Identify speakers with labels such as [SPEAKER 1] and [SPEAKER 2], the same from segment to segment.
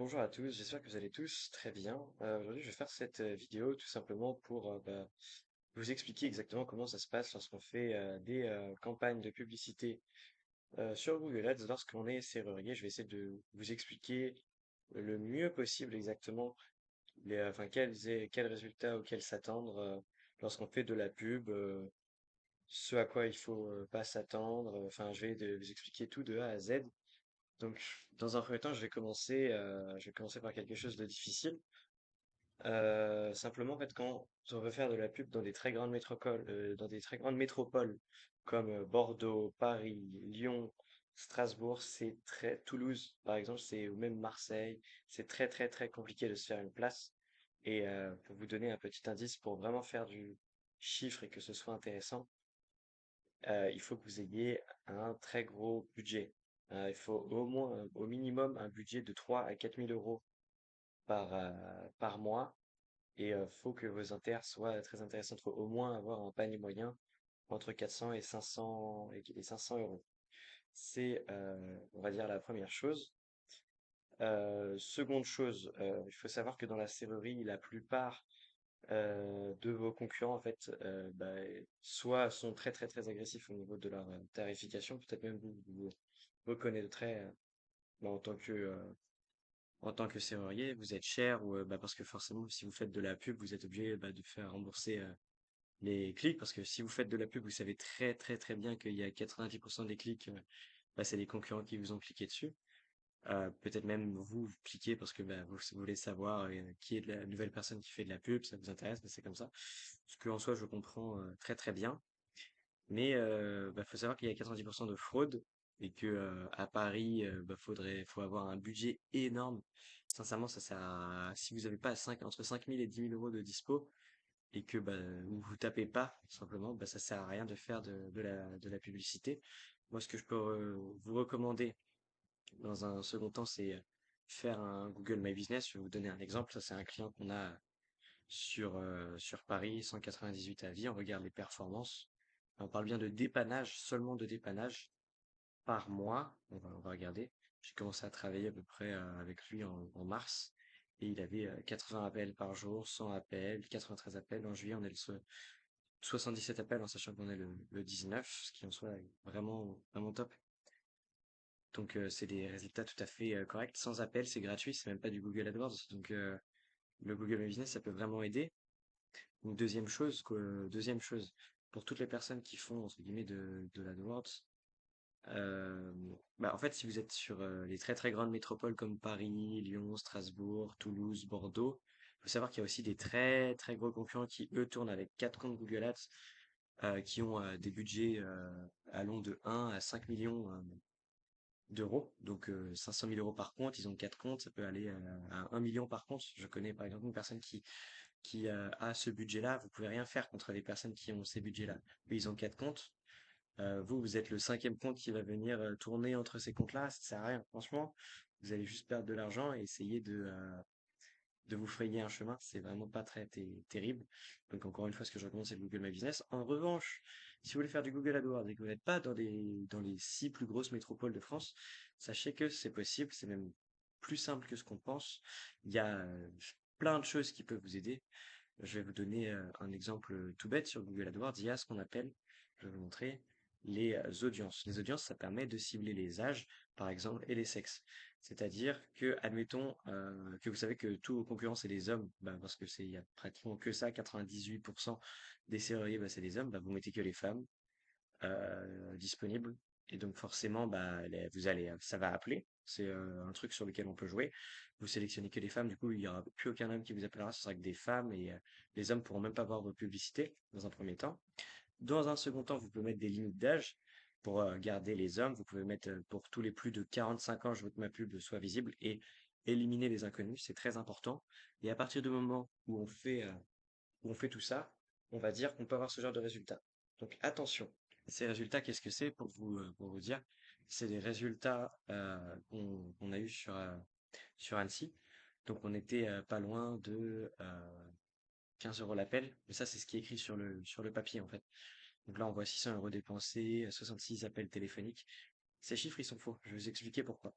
[SPEAKER 1] Bonjour à tous, j'espère que vous allez tous très bien. Aujourd'hui, je vais faire cette vidéo tout simplement pour vous expliquer exactement comment ça se passe lorsqu'on fait des campagnes de publicité sur Google Ads lorsqu'on est serrurier. Je vais essayer de vous expliquer le mieux possible exactement quels résultats auxquels s'attendre lorsqu'on fait de la pub, ce à quoi il faut pas s'attendre. Enfin, je vais vous expliquer tout de A à Z. Donc, dans un premier temps, je vais commencer par quelque chose de difficile. Simplement, en fait, quand on veut faire de la pub dans des très grandes métropoles comme Bordeaux, Paris, Lyon, Strasbourg, Toulouse, par exemple, ou même Marseille, c'est très très très compliqué de se faire une place. Et pour vous donner un petit indice, pour vraiment faire du chiffre et que ce soit intéressant, il faut que vous ayez un très gros budget. Il faut au minimum, un budget de 3 à 4 000 euros par mois. Et faut que vos inters soient très intéressantes. Il faut au moins avoir un panier moyen entre 400 et 500 euros. C'est, on va dire, la première chose. Seconde chose, il faut savoir que dans la serrurerie, la plupart de vos concurrents, en fait, soit sont très très très agressifs au niveau de leur tarification, peut-être même vous reconnaîtrez en tant que serrurier, vous êtes cher ou parce que forcément, si vous faites de la pub, vous êtes obligé de faire rembourser les clics parce que si vous faites de la pub, vous savez très très très bien qu'il y a 90% des clics, c'est les concurrents qui vous ont cliqué dessus. Peut-être même vous cliquez parce que vous voulez savoir qui est la nouvelle personne qui fait de la pub, ça vous intéresse, mais c'est comme ça. Ce que en soi je comprends très très bien. Mais faut savoir qu'il y a 90% de fraude et que à Paris, faut avoir un budget énorme. Sincèrement, ça sert si vous n'avez pas entre 5 000 et 10 000 euros de dispo et que vous tapez pas, tout simplement, ça sert à rien de faire de la publicité. Moi, ce que je peux vous recommander dans un second temps, c'est faire un Google My Business. Je vais vous donner un exemple. Ça, c'est un client qu'on a sur Paris, 198 avis. On regarde les performances. On parle bien de dépannage, seulement de dépannage par mois. On va regarder. J'ai commencé à travailler à peu près avec lui en mars. Et il avait 80 appels par jour, 100 appels, 93 appels. En juillet, on est 77 appels en sachant qu'on est le 19, ce qui en soit est vraiment, vraiment top. Donc c'est des résultats tout à fait corrects. Sans appel, c'est gratuit, c'est même pas du Google AdWords. Donc le Google My Business, ça peut vraiment aider. Donc deuxième chose, pour toutes les personnes qui font entre guillemets de l'AdWords, en fait, si vous êtes sur les très très grandes métropoles comme Paris, Lyon, Strasbourg, Toulouse, Bordeaux, il faut savoir qu'il y a aussi des très très gros concurrents qui eux tournent avec quatre comptes Google Ads, qui ont des budgets allant de 1 à 5 millions d'euros. Donc 500 000 euros par compte, ils ont quatre comptes, ça peut aller à 1 million par compte. Je connais par exemple une personne qui a ce budget-là. Vous pouvez rien faire contre les personnes qui ont ces budgets-là. Eux, ils ont quatre comptes. Vous êtes le cinquième compte qui va venir tourner entre ces comptes-là. Ça sert à rien. Franchement, vous allez juste perdre de l'argent et essayer de vous frayer un chemin. C'est vraiment pas très terrible. Donc encore une fois, ce que je recommande, c'est le Google My Business. En revanche, si vous voulez faire du Google AdWords et que vous n'êtes pas dans les six plus grosses métropoles de France, sachez que c'est possible. C'est même plus simple que ce qu'on pense. Il y a plein de choses qui peuvent vous aider. Je vais vous donner un exemple tout bête sur Google AdWords. Il y a ce qu'on appelle, je vais vous montrer, les audiences. Les audiences, ça permet de cibler les âges, par exemple, et les sexes. C'est-à-dire que, admettons que vous savez que tous vos concurrents, c'est les hommes, parce que il y a pratiquement que ça, 98% des serruriers, c'est des hommes, vous mettez que les femmes disponibles. Et donc forcément, ça va appeler. C'est un truc sur lequel on peut jouer. Vous sélectionnez que les femmes, du coup, il n'y aura plus aucun homme qui vous appellera, ce sera que des femmes et les hommes pourront même pas voir vos publicités dans un premier temps. Dans un second temps, vous pouvez mettre des limites d'âge pour garder les hommes. Vous pouvez mettre pour tous les plus de 45 ans, je veux que ma pub soit visible et éliminer les inconnus, c'est très important. Et à partir du moment où on fait tout ça, on va dire qu'on peut avoir ce genre de résultats. Donc attention, ces résultats, qu'est-ce que c'est pour vous dire? C'est des résultats qu'on a eu sur Annecy. Donc on était pas loin de 15 euros l'appel, mais ça c'est ce qui est écrit sur le papier en fait. Donc là on voit 600 euros dépensés, 66 appels téléphoniques. Ces chiffres ils sont faux, je vais vous expliquer pourquoi.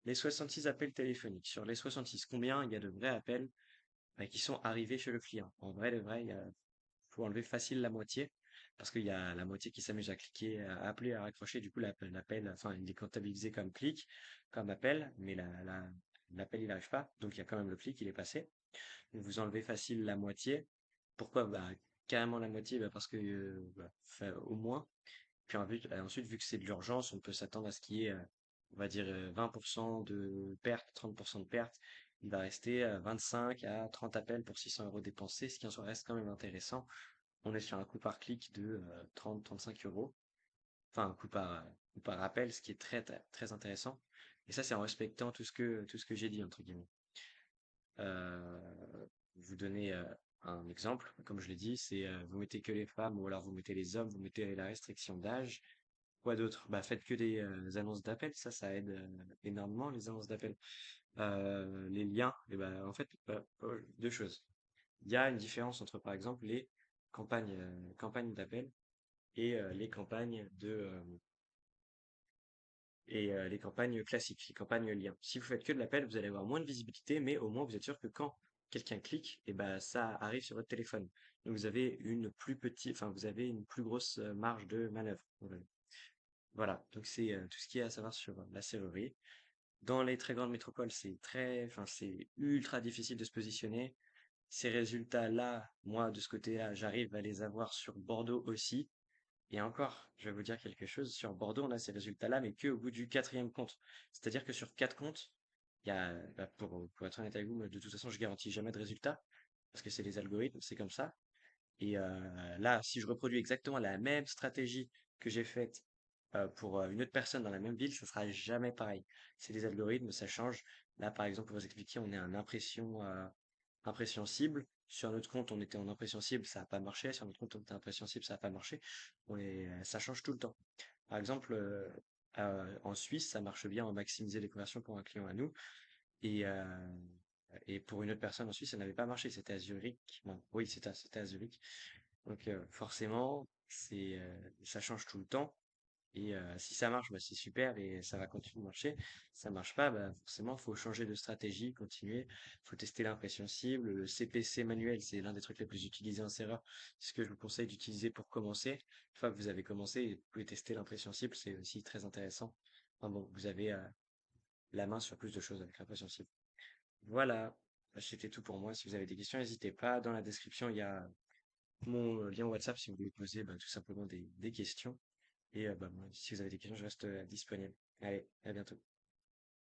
[SPEAKER 1] les 66 appels téléphoniques. Sur les 66, combien il y a de vrais appels qui sont arrivés chez le client? En vrai, de vrai, faut enlever facile la moitié, parce qu'il y a la moitié qui s'amuse à cliquer, à appeler, à raccrocher. Du coup, l'appel, enfin, il est comptabilisé comme clic, comme appel, mais l'appel, il n'arrive pas. Donc, il y a quand même le clic, il est passé. Donc, vous enlevez facile la moitié. Pourquoi? Bah, carrément la moitié, bah, parce que, enfin, au moins. Puis ensuite, vu que c'est de l'urgence, on peut s'attendre à ce qu'il y ait, on va dire, 20% de perte, 30% de perte. Il va rester 25 à 30 appels pour 600 euros dépensés, ce qui en soi reste quand même intéressant. On est sur un coût par clic de 30-35 euros. Enfin, coût par appel, ce qui est très, très intéressant. Et ça, c'est en respectant tout ce que j'ai dit, entre guillemets. Vous donner un exemple, comme je l'ai dit, c'est vous mettez que les femmes ou alors vous mettez les hommes, vous mettez la restriction d'âge. Quoi d'autre? Bah, faites que des annonces d'appel, ça aide énormément les annonces d'appel. Les liens, et ben en fait, deux choses. Il y a une différence entre, par exemple, les campagnes d'appel et les campagnes les campagnes classiques, les campagnes liens. Si vous faites que de l'appel, vous allez avoir moins de visibilité, mais au moins vous êtes sûr que quand quelqu'un clique, et ben ça arrive sur votre téléphone. Donc vous avez une plus petite, enfin vous avez une plus grosse marge de manœuvre. Voilà, donc c'est tout ce qu'il y a à savoir sur la serrurerie. Dans les très grandes métropoles, enfin c'est ultra difficile de se positionner. Ces résultats-là, moi de ce côté-là, j'arrive à les avoir sur Bordeaux aussi. Et encore, je vais vous dire quelque chose, sur Bordeaux, on a ces résultats-là, mais que au bout du quatrième compte. C'est-à-dire que sur quatre comptes, il y a, pour être honnête avec vous, de toute façon, je garantis jamais de résultat, parce que c'est les algorithmes, c'est comme ça. Et là, si je reproduis exactement la même stratégie que j'ai faite pour une autre personne dans la même ville, ça sera jamais pareil. C'est des algorithmes, ça change. Là, par exemple, pour vous expliquer, on est en impression cible. Sur notre compte, on était en impression cible, ça n'a pas marché. Sur notre compte, on était en impression cible, ça n'a pas marché. Ça change tout le temps. Par exemple, en Suisse, ça marche bien en maximiser les conversions pour un client à nous. Et, euh, et pour une autre personne en Suisse, ça n'avait pas marché. C'était à Zurich. Non, oui, c'était à Zurich. Donc forcément, ça change tout le temps. Et si ça marche, bah, c'est super et ça va continuer de marcher. Si ça marche pas, bah, forcément, faut changer de stratégie, continuer. Faut tester l'impression cible. Le CPC manuel, c'est l'un des trucs les plus utilisés en serveur. C'est ce que je vous conseille d'utiliser pour commencer. Une fois que vous avez commencé, vous pouvez tester l'impression cible. C'est aussi très intéressant. Enfin bon, vous avez la main sur plus de choses avec l'impression cible. Voilà. Bah, c'était tout pour moi. Si vous avez des questions, n'hésitez pas. Dans la description, il y a mon lien WhatsApp si vous voulez poser bah, tout simplement des questions. Et bah, moi, si vous avez des questions, je reste disponible. Allez, à bientôt.